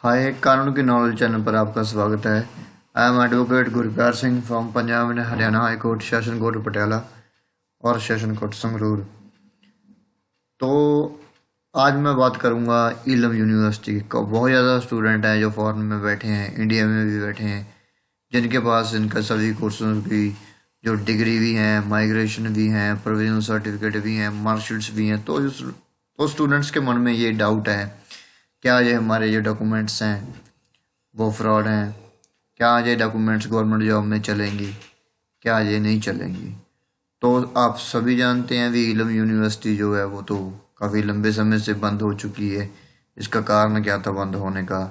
हाय, कानून की knowledge channel पर आपका स्वागत है। I am advocate Gurpyar Singh from Punjab and Haryana high court, session court Patiala और सेशन कोर्ट संगरूर। तो आज मैं बात करूंगा इलम यूनिवर्सिटी का। बहुत ज़्यादा स्टूडेंट हैं जो फॉरेन में बैठे हैं, इंडिया में भी बैठे हैं, जिनके पास इनका सभी कोर्सों की जो डिग्री भी हैं, माइग्रेशन भी हैं, प्रोविजनल सर्टिफिकेट भी हैं, मार्कशीट्स भी हैं। तो स्टूडेंट्स के मन में ये डाउट है, क्या ये हमारे जो डॉक्यूमेंट्स हैं वो फ्रॉड हैं? क्या ये डॉक्यूमेंट्स गवर्नमेंट जॉब में चलेंगी? क्या ये नहीं चलेंगी? तो आप सभी जानते हैं भी इलम यूनिवर्सिटी जो है वो तो काफ़ी लंबे समय से बंद हो चुकी है। इसका कारण क्या था बंद होने का?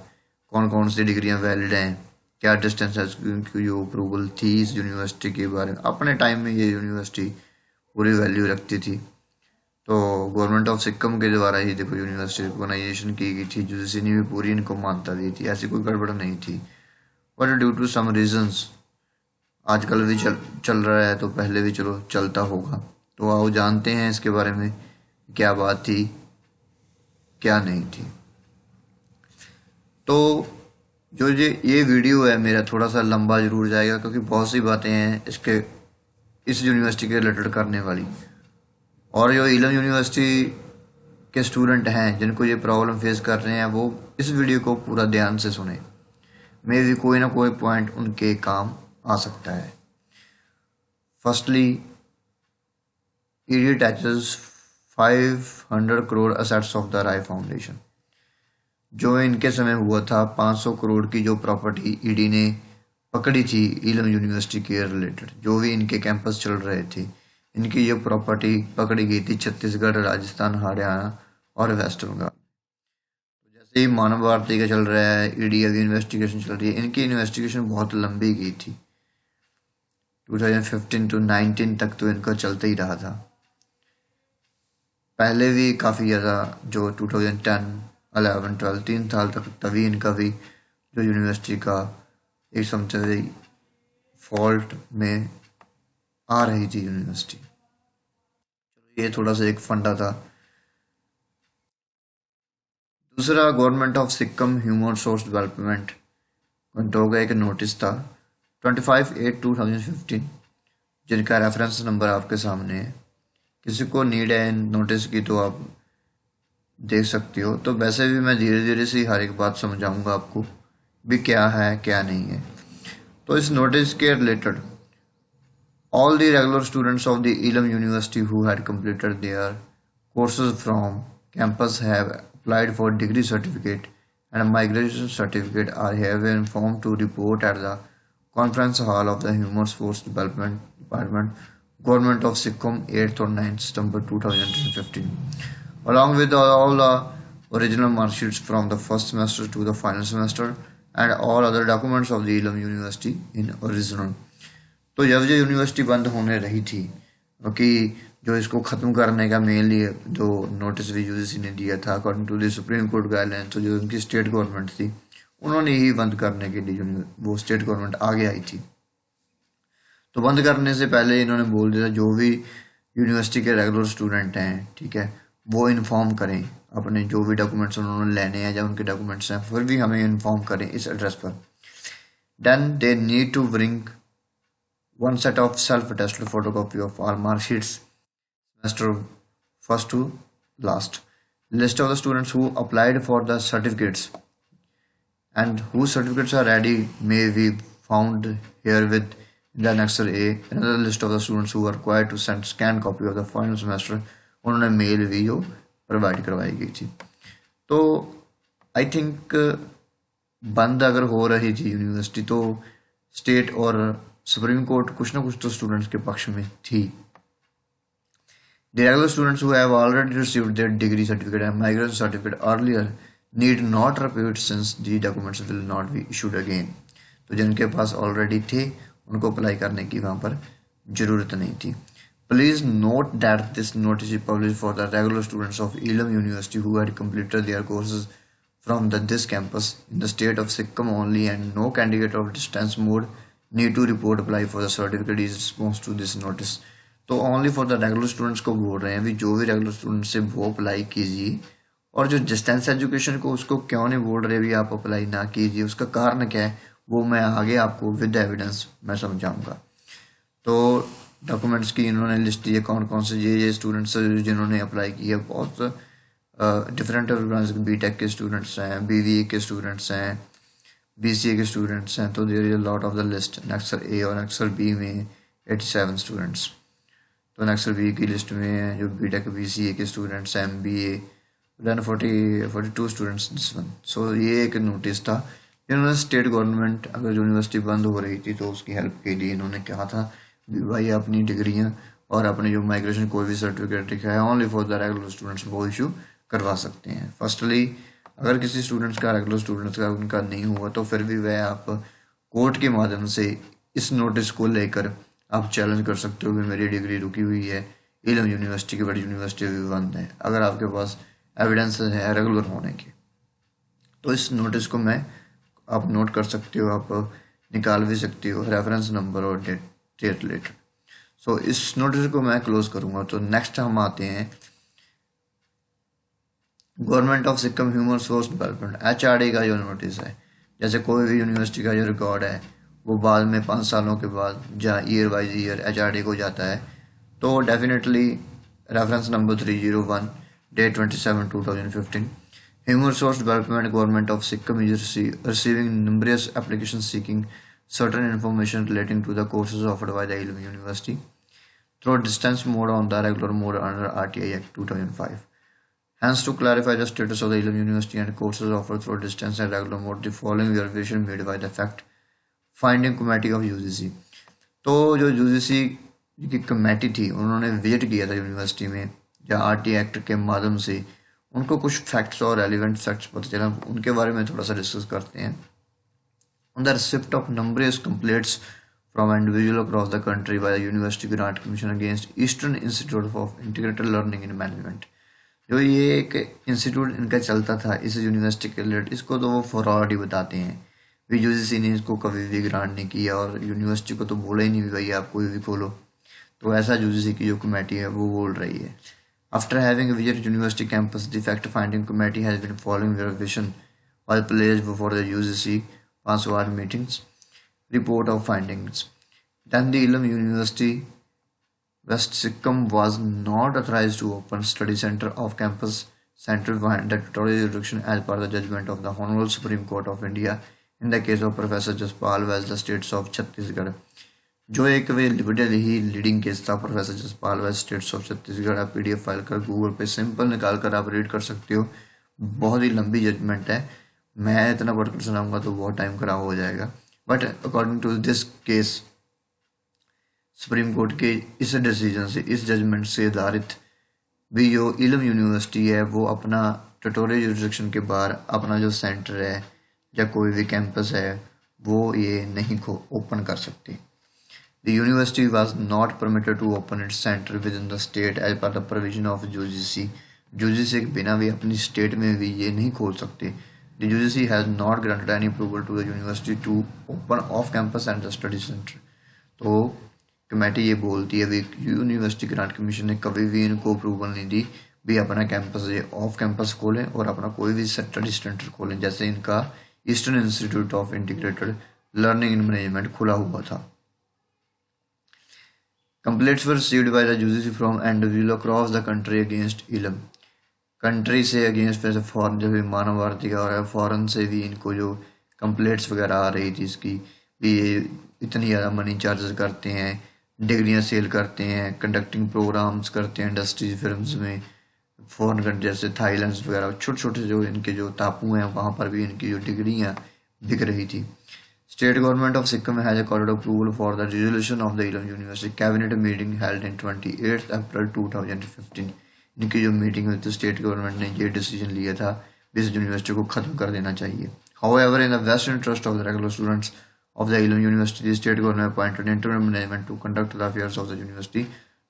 कौन कौन सी डिग्रियां वैलिड हैं? क्या डिस्टेंस की जो अप्रूवल थी इस यूनिवर्सिटी के बारे में? अपने टाइम में ये यूनिवर्सिटी पूरी वैल्यू रखती थी। तो गवर्नमेंट ऑफ सिक्किम के द्वारा ही देखो यूनिवर्सिटी रिकॉग्नाइजेशन की गई थी, जो ने भी पूरी इनको मान्यता दी थी। ऐसी कोई गड़बड़ नहीं थी। But due to some reasons आजकल भी चल रहा है, तो पहले भी चलो चलता होगा। तो आओ जानते हैं इसके बारे में, क्या बात थी क्या नहीं थी। तो जो ये वीडियो है मेरा थोड़ा सा लंबा जरूर जाएगा, क्योंकि बहुत सी बातें हैं इस यूनिवर्सिटी के रिलेटेड करने वाली। और जो इलम यूनिवर्सिटी के स्टूडेंट हैं जिनको ये प्रॉब्लम फेस कर रहे हैं, वो इस वीडियो को पूरा ध्यान से सुने। मे भी कोई ना कोई पॉइंट उनके काम आ सकता है। Firstly, ED attaches 500 crore assets of the Rai Foundation. जो इनके समय हुआ था, 500 करोड़ की जो प्रॉपर्टी ईडी ने पकड़ी थी इलम यूनिवर्सिटी के रिलेटेड, जो भी इनके कैंपस चल रहे थे, इनकी ये प्रॉपर्टी पकड़ी गई थी छत्तीसगढ़, राजस्थान, हरियाणा और वेस्ट बंगाल। जैसे ही मानव भारती का चल रहा है, ईडी अभी इन्वेस्टिगेशन चल रही है। इनकी इन्वेस्टिगेशन बहुत लंबी गई थी, 2015 to 19 तक तो इनका चलता ही रहा था। पहले भी काफ़ी ज़्यादा जो 2010, 11, 12 3 साल तक, तभी इनका भी जो यूनिवर्सिटी का एक समझे फॉल्ट में आ रही थी यूनिवर्सिटी। ये थोड़ा सा एक फंडा था। दूसरा, government of Sikkim human resource development control का एक नोटिस था 25/8/2015, जिनका रेफरेंस नंबर आपके सामने है। किसी को नीड है इन नोटिस की तो आप देख सकते हो। तो वैसे भी मैं धीरे धीरे से हर एक बात समझाऊंगा आपको भी क्या है क्या नहीं है। तो इस नोटिस के related, all the regular students of the Elam University who had completed their courses from campus have applied for degree certificate and migration certificate are hereby informed to report at the conference hall of the Human Resource Development Department, Government of Sikkim, 8th or 9th September 2015, along with all the original mark sheets from the first semester to the final semester and all other documents of the Elam University in original। तो जब ये university बंद होने रही थी, क्योंकि जो इसको ख़त्म करने का मेनली जो नोटिस भी यूजीसी ने दिया था according to the Supreme Court guideline, तो जो उनकी स्टेट गवर्नमेंट थी उन्होंने ही बंद करने के लिए वो स्टेट गवर्नमेंट आगे आई थी। तो बंद करने से पहले इन्होंने बोल दिया जो भी यूनिवर्सिटी के रेगुलर स्टूडेंट हैं, ठीक है, वो इन्फॉर्म करें अपने जो भी डॉक्यूमेंट्स उन्होंने लेने हैं या उनके डॉक्यूमेंट्स हैं, फिर भी हमें इन्फॉर्म करें इस एड्रेस पर। Then they need to bring one set of self-attested photocopy of all mark sheets, semester first to last, list of the students who applied for the certificates and whose certificates are ready may be found here with the annexure A, another list of the students who are required to send scanned copy of the final semester। उन्होंने mail भी जो provide करवाई गई थी। तो I think बंद अगर हो रही थी यूनिवर्सिटी तो स्टेट और सुप्रीम कोर्ट कुछ ना कुछ तो स्टूडेंट्स के पक्ष में थी। The regular students who have already received their degree certificate and migration certificate earlier need not repeat since the documents will not be issued again। तो जिनके पास ऑलरेडी थे उनको अप्लाई करने की वहाँ पर जरूरत नहीं थी। Please note that this notice is published for the regular students of Elam University who had completed their courses from this campus in the state of Sikkim only, and no candidate of distance mode need to report apply for the certificate is response to this notice। तो only for the regular students को बोल रहे हैं भी जो भी regular students से वो अप्लाई कीजिए और जो डिस्टेंस एजुकेशन को उसको क्यों नहीं बोल रहे भी आप अप्लाई ना कीजिए, उसका कारण क्या है वो मैं आगे आपको विद एविडेंस मैं समझाऊंगा। तो डॉक्यूमेंट्स की इन्होंने लिस्ट दी है कौन कौन से ये स्टूडेंट्स जिन्होंने अप्लाई किया। बहुत डिफरेंट बीटेक के स्टूडेंट्स हैं, बीवीए के स्टूडेंट्स हैं, बीसीए के स्टूडेंट्स हैं। तो there is a lot of the list. Annexure A और नेक्सर बी में 87 स्टूडेंट्स। तो नेक्सर बी की लिस्ट में जो बीटेक बीसीए के स्टूडेंट्स हैं, MBA then 42 students this one. So ये एक नोटिस था। इन्होंने स्टेट गवर्नमेंट अगर यूनिवर्सिटी बंद हो रही थी तो उसकी हेल्प के लिए इन्होंने कहा था भाई अपनी डिग्रियां और अपने जो माइग्रेशन कोई भी सर्टिफिकेट लिखा है only for the regular students वो इशू करवा सकते हैं। फर्स्टली अगर किसी स्टूडेंट्स का रेगुलर स्टूडेंट्स का उनका नहीं हुआ तो फिर भी वह आप कोर्ट के माध्यम से इस नोटिस को लेकर आप चैलेंज कर सकते हो कि मेरी डिग्री रुकी हुई है, इल्म यूनिवर्सिटी की बड़ी यूनिवर्सिटी भी बंद है, अगर आपके पास एविडेंस है रेगुलर होने के। तो इस नोटिस को मैं आप नोट कर सकते हो, आप निकाल भी सकते हो रेफरेंस नंबर और डेट रिलेटेड। सो इस नोटिस को मैं क्लोज करूंगा। तो नेक्स्ट हम आते हैं government of Sikkim human resource development HRD का जो नोटिस है। जैसे कोई भी यूनिवर्सिटी का जो रिकॉर्ड है वो बाद में 5 सालों के बाद जहाँ ईयर वाइज ईयर HRD को जाता है, तो definitely reference number 301 date 27/2015 human resource development government of Sikkim is receiving numerous applications seeking certain information relating to the courses offered by the ILM University through distance mode on the regular mode under RTI Act 2005. Hence, to clarify the status of the ILM University and courses offered through distance and regular mode, the following verification made by the fact finding committee of UGC। तो जो UGC की committee थी उन्होंने visit किया था university में या RTI act के माध्यम से उनको कुछ फैक्ट्स और रेलिवेंट फैक्ट्स पता चला, उनके बारे में थोड़ा सा डिस्कस करते हैं। On the receipt of numerous complaints from individuals across the country by the University Grant Commission against Eastern Institute of Integrated Learning and Management। जो ये एक इंस्टीट्यूट इनका चलता था इस यूनिवर्सिटी के रिलेटेड, इसको तो वो फ्रॉड ही बताते हैं। भी यूजीसी ने इसको कभी भी ग्रांट नहीं किया और यूनिवर्सिटी को तो बोला ही नहीं भाई आप कोई भी खोलो। तो ऐसा यूजीसी की जो कमेटी है वो बोल रही है। After having visit university campus the fact finding committee has been following verification while placed before the UGC पांचवार meetings report of findings। Then the ILM University West Sikkim was not authorized to open study center off campus center behind the tutorial jurisdiction as per the judgment of the Honorable Supreme Court of India in the case of Professor Jaspal West the states of Chhattisgarh. जो एक वे बड़े ही leading case था professor Jaspal west states of Chhattisgarh. आप PDF file कर Google पे सिंपल निकाल कर आप रीड कर सकते हो। बहुत ही लंबी जजमेंट है, मैं इतना पढ़कर सुनाऊंगा तो बहुत टाइम खराब हो जाएगा। But according to this case Supreme Court के इस डिसीजन से इस जजमेंट से आधारित भी जो इल्म यूनिवर्सिटी है वो अपना ट्यूटोरियल जुरिस्डिक्शन के बाहर अपना जो सेंटर है या कोई भी कैंपस है वो ये नहीं ओपन कर सकती। The university was not permitted to open its centre within the state as per the provision of UGC. UGC के बिना भी अपनी स्टेट में भी ये नहीं खोल सकते। The UGC has not granted any approval to the university to open off campus and the study centre. तो कमेटी ये बोलती है भी यूनिवर्सिटी ग्रांट कमीशन ने कभी भी इनको अप्रूवल नहीं दी भी अपना कैंपस ये ऑफ कैंपस खोलें और अपना कोई भी स्टडी सेंटर खोलें, जैसे इनका eastern institute of integrated learning and management खुला हुआ था। Complaints were received by the UGC from individual across the country against इल्म। कंट्री से अगेंस्ट जैसे फॉरन जब मानव भारती और फॉरन से भी इनको जो कंप्लेंट्स वगैरह आ रही थी इसकी भी इतनी ज़्यादा मनी चार्जेस करते हैं, डिग्रियां सेल करते हैं, कंडक्टिंग प्रोग्राम्स करते हैं इंडस्ट्रीज फिल्म्स में, फॉरेन कंट्री जैसे थाईलैंड वगैरह छोटे छोटे जो इनके जो टापू हैं वहाँ पर भी इनकी जो डिग्रियां बिक रही थी। State government of Sikkim has accorded approval for the resolution of the EIILM university cabinet meeting held in 28 April 2015। इनकी जो मीटिंग हुई थी स्टेट गवर्नमेंट ने ये डिसीजन लिया था इस यूनिवर्सिटी को ख़त्म कर देना चाहिए। However in the best interest of the regular students of the ILM University, the state government appointed interim management to conduct the affairs of the university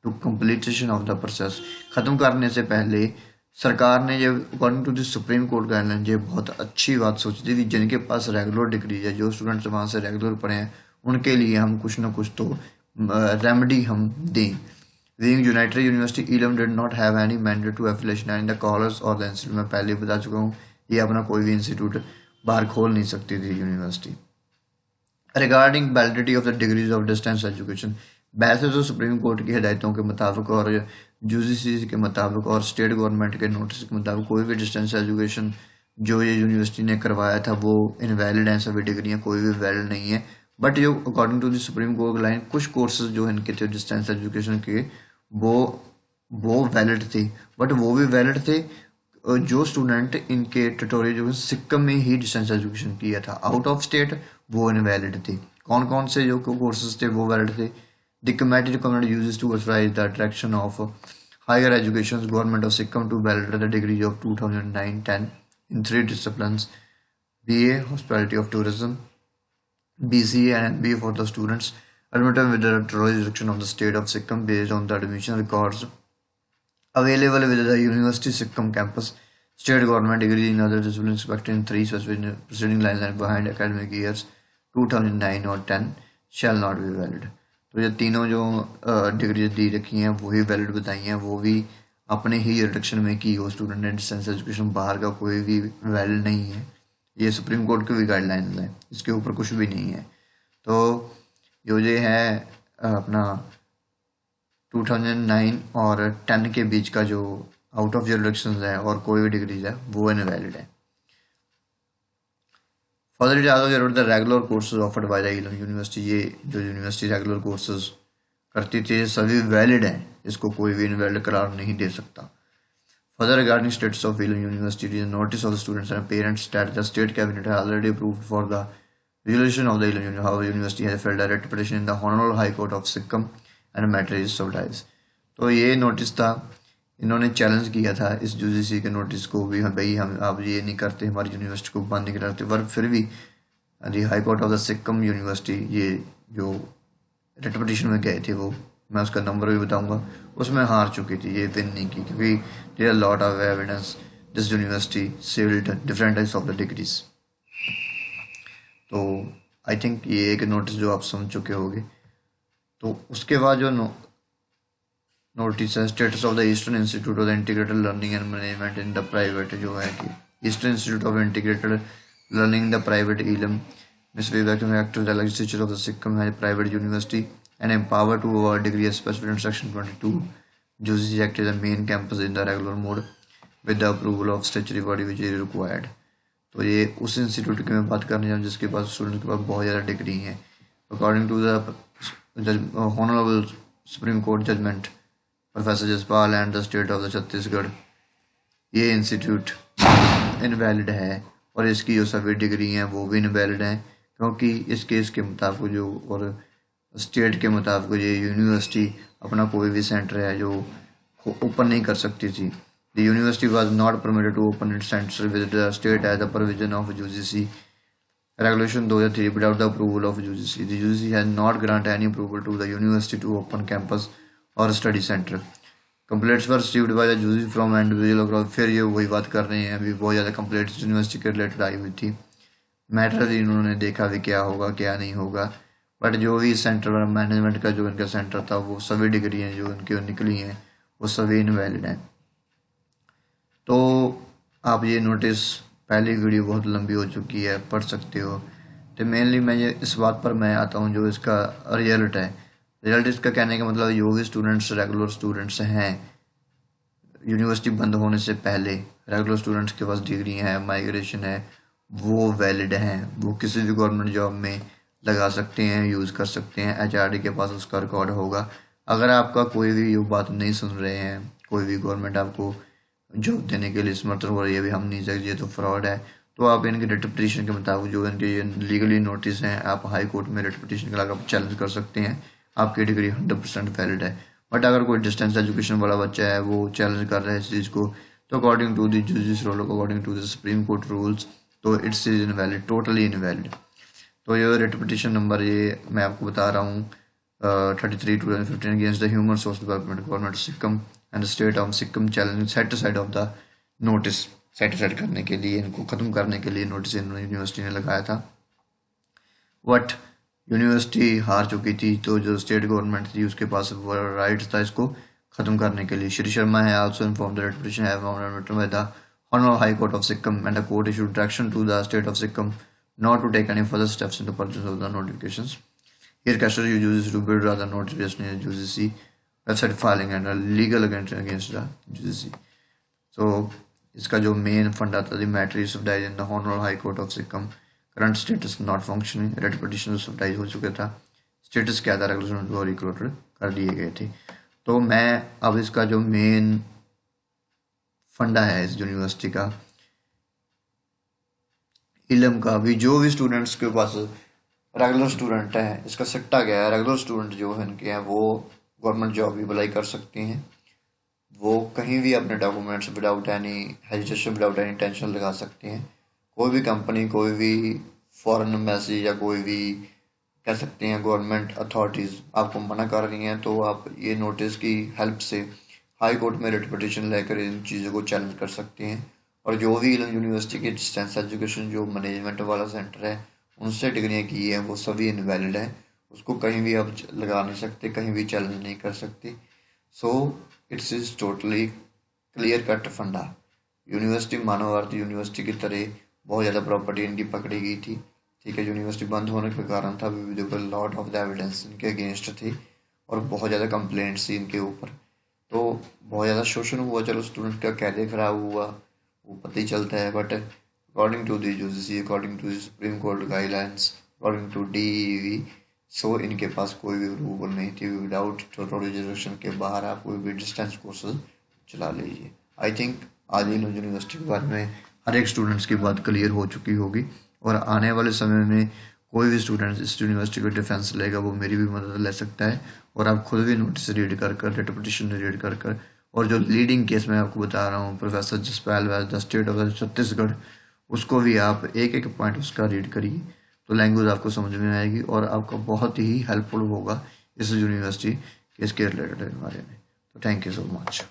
to completion of the process। खत्म करने से पहले सरकार ने ये according to the Supreme Court guideline ये बहुत अच्छी बात सोची थी कि जिनके पास रेगुलर डिग्री है, जो स्टूडेंट्स वहाँ से रेगुलर पढ़े हैं, उनके लिए हम कुछ ना कुछ तो रेमेडी हम दें। Being united university EIILM did not have any mandate to affiliation and the collars or the institute, मैं पहले बता चुका हूँ ये अपना कोई भी इंस्टीट्यूट बाहर खोल नहीं सकती थी university. Regarding validity of the degrees of distance education, वैसे तो सुप्रीम कोर्ट की हिदायतों के मुताबिक और यूजीसी के मुताबिक और स्टेट गवर्नमेंट के नोटिस के मुताबिक कोई भी डिस्टेंस एजुकेशन जो ये यूनिवर्सिटी ने करवाया था वो इनवैलिड हैं, सभी डिग्रियां कोई भी वैलिड नहीं है। बट जो according to the Supreme Court line कुछ कोर्सेज जो इनके थे डिस्टेंस एजुकेशन के वो वो वैलिड थे, बट वो भी वैलिड थे जो स्टूडेंट इनके ट्यूटोरियल जो सिक्किम में ही डिस्टेंस एजुकेशन किया था, आउट ऑफ स्टेट वो इनवैलिड थे। कौन कौन से जो कोर्सेज थे वो वैलिड थे? The committee recommended UGC to authorize the attraction of higher education government of Sikkim to valid the degree of 2009-10 in 3 disciplines: BA Hospitality of Tourism, BCA and MBA for the students admitted with the jurisdiction of the state of Sikkim based on the admission records available with the University Sikkim campus. State government degree in other disciplines expected in 3 specific preceding lines and behind academic years 2009 or 10 shall not be valid. तो ये तीनों जो degree दी रखी हैं वही valid बताई हैं, वो भी अपने ही रिडक्शन में की हो स्टूडेंट ने डिस्टेंस एजुकेशन, बाहर का कोई भी वैलिड नहीं है। ये सुप्रीम कोर्ट की भी गाइडलाइंस है, इसके ऊपर कुछ भी नहीं है। तो जो ये है अपना 2009 और 10 के बीच का जो आउट ऑफ जुरिडिक्शंस है और कोई भी डिग्रीज है वो इनवैलिड है। फर्दर इट आल्सो जरूर the regular courses offered by the इलम यूनिवर्सिटी, ये जो यूनिवर्सिटी रेगुलर कोर्सेज करती थी सभी वैलिड हैं, इसको कोई भी इनवैलिड करार नहीं दे सकता। फर्दर रिगार्डिंग स्टेटस ऑफ इलम university notice of the students and parents that the state cabinet has already approved for the resolution of the Ilam University has filed a writ petition in the Honorable High Court of Sikkim and matter is subdivided। तो ये notice था, इन्होंने challenge किया था इस UGC के notice को भी, भाई हम आप ये नहीं करते, हमारी यूनिवर्सिटी को बंद नहीं कराते, पर फिर भी the high court of the Sikkim university ये जो रिट पिटिशन में गए थे वो मैं उसका नंबर भी बताऊंगा, उसमें हार चुकी थी, ये विन नहीं की क्योंकि there are lot of evidence this university sealed different types of the degrees. तो आई थिंक ये एक नोटिस जो आप समझ चुके होंगे। तो उसके बाद जो नोटिस है status of the eastern institute of the integrated learning and management in the private, जो है कि eastern institute of integrated learning the private इलम Miss Vivek to the legislature of the Sikkim has private university and empowered to award degree as specified in section 22 UGC Act is the main campus in the regular mode with the approval of statutory body which is required। तो ये उस institute की मैं बात करने जाऊँ जिसके पास student के पास बहुत ज़्यादा डिग्री हैं। According to the honourable Supreme Court judgement professor Jaspal and the state of the Chhattisgarh, ये इंस्टीट्यूट इनवैलिड है और इसकी जो सभी डिग्री हैं वो भी इनवैलिड हैं, क्योंकि इस केस के मुताबिक जो और स्टेट के मुताबिक ये यूनिवर्सिटी अपना कोई भी सेंटर है जो ओपन नहीं कर सकती थी। The university was not permitted to open its centre with the state as the provision of UGC regulation 2003 without the approval of UGC. The UGC has not grant any approval to the university to open campus और study centre. Complaints were received by the UGC from individual. फिर ये वही बात कर रहे हैं, अभी बहुत ज़्यादा कंप्लेंट्स यूनिवर्सिटी के रिलेटेड आई हुई थी। मैटर इन्होंने देखा भी क्या होगा क्या नहीं होगा, बट जो भी सेंटर मैनेजमेंट का जो इनका सेंटर था वो सभी डिग्रियाँ जो इनकी निकली हैं वो सभी इनवैलिड हैं। तो आप ये नोटिस, पहली वीडियो बहुत लंबी हो चुकी है, पढ़ सकते हो। तो मेनली मैं ये इस बात पर मैं आता हूँ जो इसका रिजल्ट है। रिजल्ट इसका कहने का मतलब जो भी स्टूडेंट्स रेगुलर स्टूडेंट्स हैं यूनिवर्सिटी बंद होने से पहले, रेगुलर स्टूडेंट्स के पास डिग्री है, माइग्रेशन है, वो वैलिड हैं, वो किसी भी गवर्नमेंट जॉब में लगा सकते हैं, यूज़ कर सकते हैं, एचआरडी के पास उसका रिकॉर्ड होगा। अगर आपका कोई भी ये बात नहीं सुन रहे हैं, कोई भी गवर्नमेंट आपको जॉब देने के लिए समर्थन हो रही है, भी हम नहीं सकते, ये तो फ्रॉड है, तो आप इनके रिट पिटिशन के मुताबिक जो इनके ये लीगली नोटिस हैं आप हाई कोर्ट में रिट पिटिशन के लगा चैलेंज कर सकते हैं, आपकी डिग्री 100% वैलिड है। बट अगर कोई डिस्टेंस एजुकेशन वाला बच्चा है वो चैलेंज कर रहा है इस चीज़ को, तो according to the UGC's rule, according to the Supreme Court rules, तो its is invalid, totally invalid. तो ये रिट पिटिशन नंबर ये मैं आपको बता रहा हूँ 33/2015 against the human source development government Sikkim and state of Sikkim challenge set aside of the notice, set aside करने के लिए, इनको ख़त्म करने के लिए नोटिस यूनिवर्सिटी ने लगाया था। वट यूनिवर्सिटी हार चुकी थी, तो जो स्टेट गवर्नमेंट थी उसके पास वो राइट था इसको खत्म करने के लिए। श्री शर्मा है also inform the writ petition have found written by the Honorable High Court of Sikkim and the court issued direction to the state of Sikkim not to take any further steps in the purchase of the notifications. Here Castro uses to build rather notification in UGC website filing and a legal against the UGC. So इसका जो main फंडा था, the matter is subdivided in the Honorable High Court of Sikkim. Current status not functioning. Writ petition subdivided हो चुका था. Status क्या था, regulation जो रिक्रूटर कर दिए गए थे। तो मैं अब इसका जो मेन फंडा है इस यूनिवर्सिटी का, इलम का भी, जो भी स्टूडेंट्स के पास रेगुलर स्टूडेंट है, इसका सट्टा क्या है, रेगुलर स्टूडेंट जो है इनके हैं वो गवर्नमेंट जॉब भी अप्लाई कर सकते हैं। वो कहीं भी अपने documents without any hesitation, without any tension लगा सकते हैं। कोई भी कंपनी, कोई भी फॉरेन एम्बेसी या कोई भी कह सकते हैं गवर्नमेंट अथॉरिटीज़ आपको मना कर रही हैं, तो आप ये नोटिस की हेल्प से हाई कोर्ट में रिट पिटीशन लेकर इन चीज़ों को चैलेंज कर सकते हैं। और जो भी इलम यूनिवर्सिटी के डिस्टेंस एजुकेशन जो मैनेजमेंट वाला सेंटर है उनसे डिग्रियाँ की है वो सभी इनवैलिड है, उसको कहीं भी आप लगा नहीं सकते, कहीं भी चैलेंज नहीं कर सकते। So it's is totally clear cut फंडा। यूनिवर्सिटी मानव भारती यूनिवर्सिटी की तरह बहुत ज़्यादा प्रॉपर्टी इनकी पकड़ी गई थी, ठीक है। यूनिवर्सिटी बंद होने का कारण था लॉट ऑफ द एविडेंस इनके अगेंस्ट थी और बहुत ज़्यादा कंप्लेंट्स थी इनके ऊपर, तो बहुत ज़्यादा शोषण हुआ। चलो स्टूडेंट का कैरियर खराब हुआ वो पता ही चलता है, but according to the UGC, according to Supreme Court guidelines, according to DEB, so इनके पास कोई भी अप्रूवल नहीं थी। विदाउट टोटल रिजर्वेशन के बाहर आप कोई भी डिस्टेंस कोर्सेज चला लीजिए। आई थिंक आज इन यूनिवर्सिटी के बारे में हर एक स्टूडेंट्स की बात क्लियर हो चुकी होगी, और आने वाले समय में कोई भी स्टूडेंट इस यूनिवर्सिटी का डिफेंस लेगा वो मेरी भी मदद ले सकता है। और आप खुद भी नोटिस रीड कर कर, रिट पिटीशन रीड कर कर, और जो लीडिंग केस मैं आपको बता रहा हूँ professor Jaspal Vaid the state of Chhattisgarh, उसको भी आप एक एक पॉइंट उसका रीड करिए, तो लैंग्वेज आपको समझ में आएगी और आपका बहुत ही हेल्पफुल होगा इस यूनिवर्सिटी केस के रिलेटेड बारे में। तो थैंक यू सो मच।